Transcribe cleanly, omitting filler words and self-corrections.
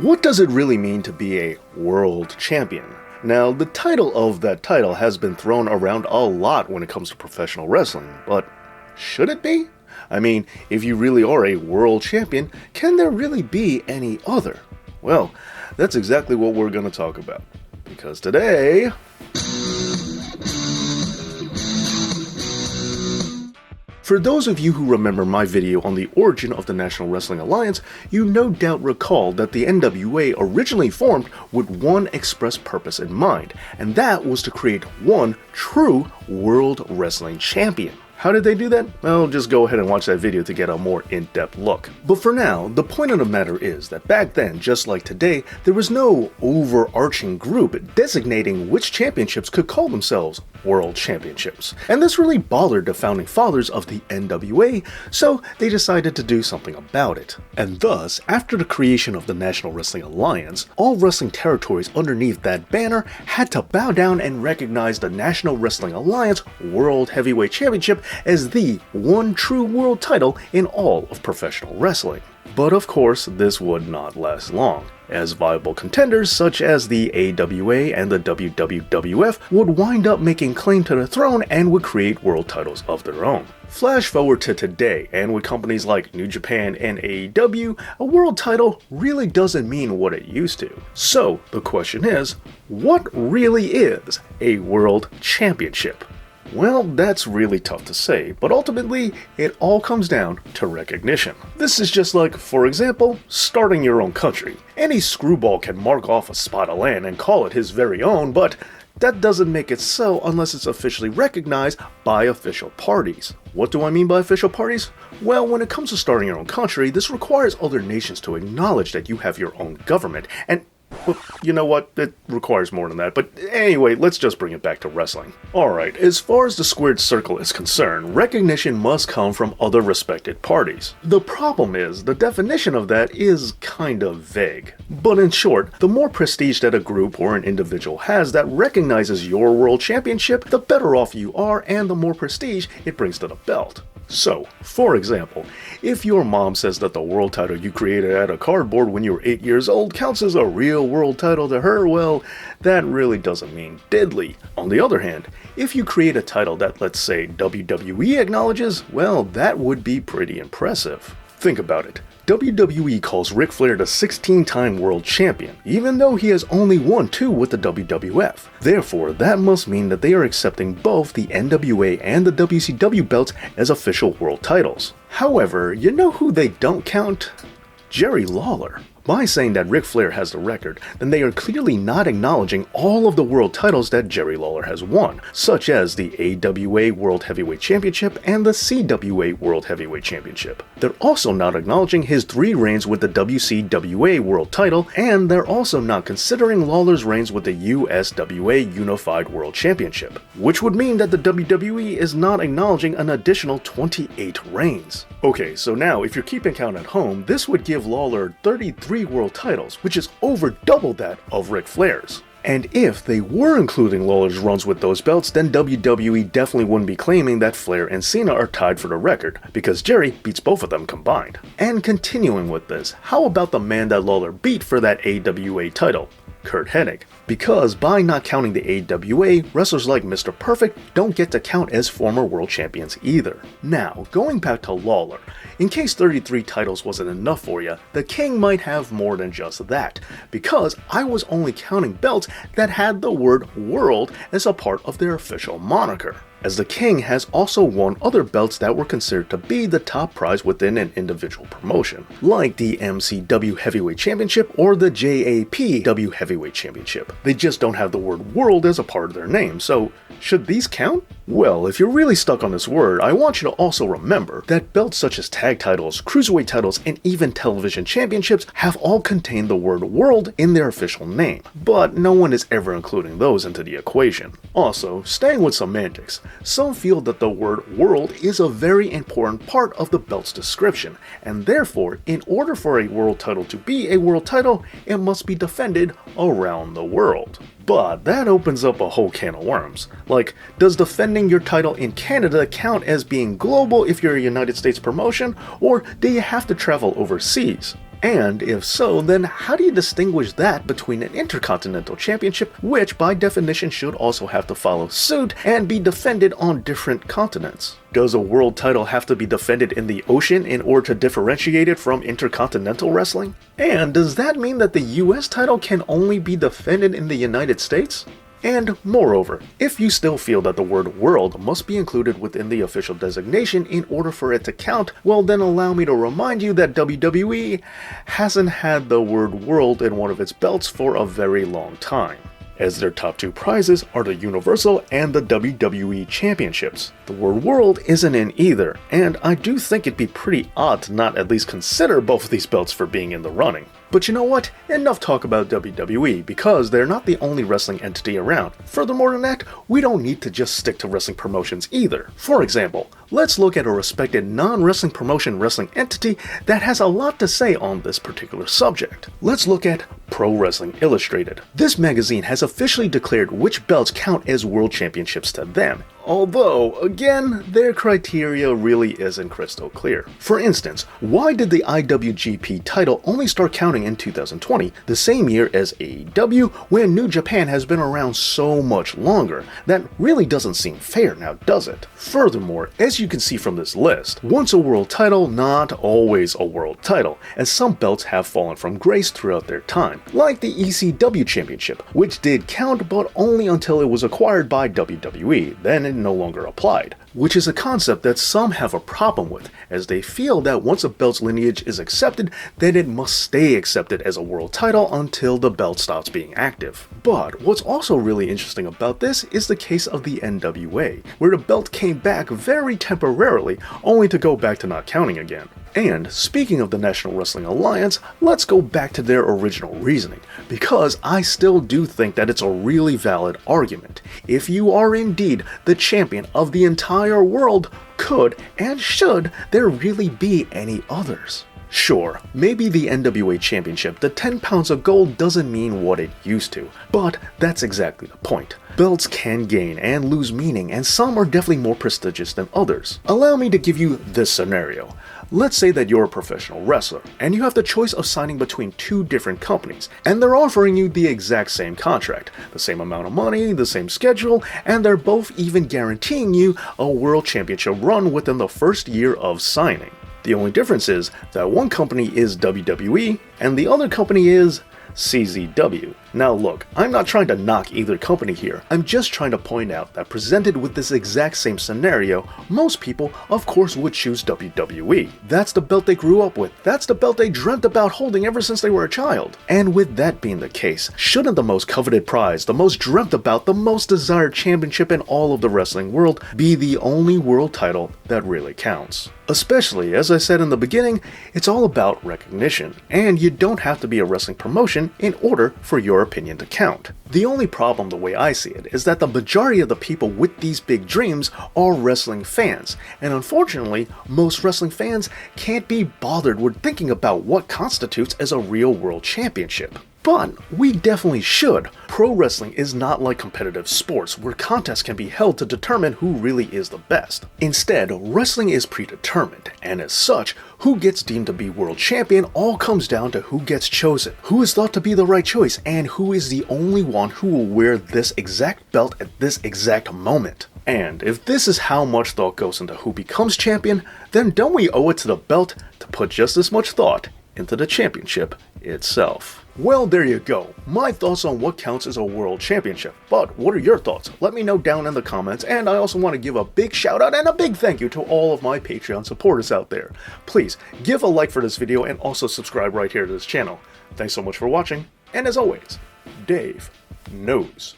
What does it really mean to be a world champion? Now, the title of that title has been thrown around a lot when it comes to professional wrestling, but should it be? I mean, if you really are a world champion, can there really be any other? Well, that's exactly what we're going to talk about. Because today... For those of you who remember my video on the origin of the National Wrestling Alliance, you no doubt recall that the NWA originally formed with one express purpose in mind, and that was to create one true World Wrestling Champion. How did they do that? Well, just go ahead and watch that video to get a more in-depth look. But for now, the point of the matter is that back then, just like today, there was no overarching group designating which championships could call themselves World Championships. And this really bothered the founding fathers of the NWA, so they decided to do something about it. And thus, after the creation of the National Wrestling Alliance, all wrestling territories underneath that banner had to bow down and recognize the National Wrestling Alliance World Heavyweight Championship as the one true world title in all of professional wrestling. But of course, this would not last long, as viable contenders such as the AWA and the WWF would wind up making claim to the throne and would create world titles of their own. Flash forward to today, and with companies like New Japan and AEW, a world title really doesn't mean what it used to. So the question is, what really is a world championship? Well, that's really tough to say, but ultimately, it all comes down to recognition. This is just like, for example, starting your own country. Any screwball can mark off a spot of land and call it his very own, but that doesn't make it so unless it's officially recognized by official parties. What do I mean by official parties? Well, when it comes to starting your own country, this requires other nations to acknowledge that you have your own government, and well, you know what? It requires more than that. But anyway, let's just bring it back to wrestling. Alright, as far as the squared circle is concerned, recognition must come from other respected parties. The problem is, the definition of that is kind of vague. But in short, the more prestige that a group or an individual has that recognizes your world championship, the better off you are and the more prestige it brings to the belt. So, for example, if your mom says that the world title you created out of cardboard when you were 8 years old counts as a real world title to her, well, that really doesn't mean diddly. On the other hand, if you create a title that, let's say, WWE acknowledges, well, that would be pretty impressive. Think about it. WWE calls Ric Flair the 16-time world champion, even though he has only won 2 with the WWF. Therefore, that must mean that they are accepting both the NWA and the WCW belts as official world titles. However, you know who they don't count? Jerry Lawler. By saying that Ric Flair has the record, then they are clearly not acknowledging all of the world titles that Jerry Lawler has won, such as the AWA World Heavyweight Championship and the CWA World Heavyweight Championship. They're also not acknowledging his 3 reigns with the WCWA World title, and they're also not considering Lawler's reigns with the USWA Unified World Championship, which would mean that the WWE is not acknowledging an additional 28 reigns. Okay, so now if you're keeping count at home, this would give Lawler 33 world titles, which is over double that of Ric Flair's. And if they were including Lawler's runs with those belts, then WWE definitely wouldn't be claiming that Flair and Cena are tied for the record, because Jerry beats both of them combined. And continuing with this, how about the man that Lawler beat for that AWA title? Curt Hennig. Because by not counting the AWA, wrestlers like Mr. Perfect don't get to count as former world champions either. Now, going back to Lawler, in case 33 titles wasn't enough for you, the King might have more than just that, because I was only counting belts that had the word world as a part of their official moniker, as the King has also won other belts that were considered to be the top prize within an individual promotion, like the MCW Heavyweight Championship or the JAPW Heavyweight Championship. They just don't have the word world as a part of their name, so should these count? Well, if you're really stuck on this word, I want you to also remember that belts such as tag titles, cruiserweight titles, and even television championships have all contained the word world in their official name, but no one is ever including those into the equation. Also, staying with semantics, some feel that the word world is a very important part of the belt's description, and therefore, in order for a world title to be a world title, it must be defended around the world. But that opens up a whole can of worms. Like, does defending your title in Canada count as being global if you're a United States promotion, or do you have to travel overseas? And if so, then how do you distinguish that between an Intercontinental Championship, which by definition should also have to follow suit and be defended on different continents? Does a world title have to be defended in the ocean in order to differentiate it from Intercontinental Wrestling? And does that mean that the US title can only be defended in the United States? And moreover, if you still feel that the word world must be included within the official designation in order for it to count, well then allow me to remind you that WWE hasn't had the word world in one of its belts for a very long time, as their top two prizes are the Universal and the WWE Championships. The word world isn't in either, and I do think it'd be pretty odd to not at least consider both of these belts for being in the running. But you know what? Enough talk about WWE, because they're not the only wrestling entity around. Furthermore than that, we don't need to just stick to wrestling promotions either. For example, let's look at a respected non-wrestling promotion wrestling entity that has a lot to say on this particular subject. Let's look at Pro Wrestling Illustrated. This magazine has officially declared which belts count as world championships to them. Although, again, their criteria really isn't crystal clear. For instance, why did the IWGP title only start counting in 2020, the same year as AEW, when New Japan has been around so much longer? That really doesn't seem fair now, does it? Furthermore, as you can see from this list, once a world title, not always a world title, as some belts have fallen from grace throughout their time, like the ECW Championship, which did count but only until it was acquired by WWE, then it no longer applied, which is a concept that some have a problem with, as they feel that once a belt's lineage is accepted, then it must stay accepted as a world title until the belt stops being active. But what's also really interesting about this is the case of the NWA, where the belt came back very temporarily, only to go back to not counting again. And speaking of the National Wrestling Alliance, let's go back to their original reasoning, because I still do think that it's a really valid argument. If you are indeed the champion of the entire world, could and should there really be any others? Sure, maybe the NWA Championship, the 10 pounds of gold, doesn't mean what it used to, but that's exactly the point. Belts can gain and lose meaning, and some are definitely more prestigious than others. Allow me to give you this scenario. Let's say that you're a professional wrestler, and you have the choice of signing between two different companies, and they're offering you the exact same contract, the same amount of money, the same schedule, and they're both even guaranteeing you a world championship run within the first year of signing. The only difference is that one company is WWE, and the other company is CZW. Now look, I'm not trying to knock either company here, I'm just trying to point out that presented with this exact same scenario, most people of course would choose WWE. That's the belt they grew up with, that's the belt they dreamt about holding ever since they were a child. And with that being the case, shouldn't the most coveted prize, the most dreamt about, the most desired championship in all of the wrestling world be the only world title that really counts? Especially, as I said in the beginning, it's all about recognition, and you don't have to be a wrestling promotion in order for your opinion to count. The only problem, the way I see it, is that the majority of the people with these big dreams are wrestling fans, and unfortunately, most wrestling fans can't be bothered with thinking about what constitutes as a real world championship. But we definitely should. Pro wrestling is not like competitive sports where contests can be held to determine who really is the best. Instead, wrestling is predetermined, and as such, who gets deemed to be world champion all comes down to who gets chosen, who is thought to be the right choice, and who is the only one who will wear this exact belt at this exact moment. And if this is how much thought goes into who becomes champion, then don't we owe it to the belt to put just as much thought into the championship itself? Well, there you go. My thoughts on what counts as a world championship. But what are your thoughts? Let me know down in the comments, and I also want to give a big shout out and a big thank you to all of my Patreon supporters out there. Please give a like for this video and also subscribe right here to this channel. Thanks so much for watching, and as always, Dave knows.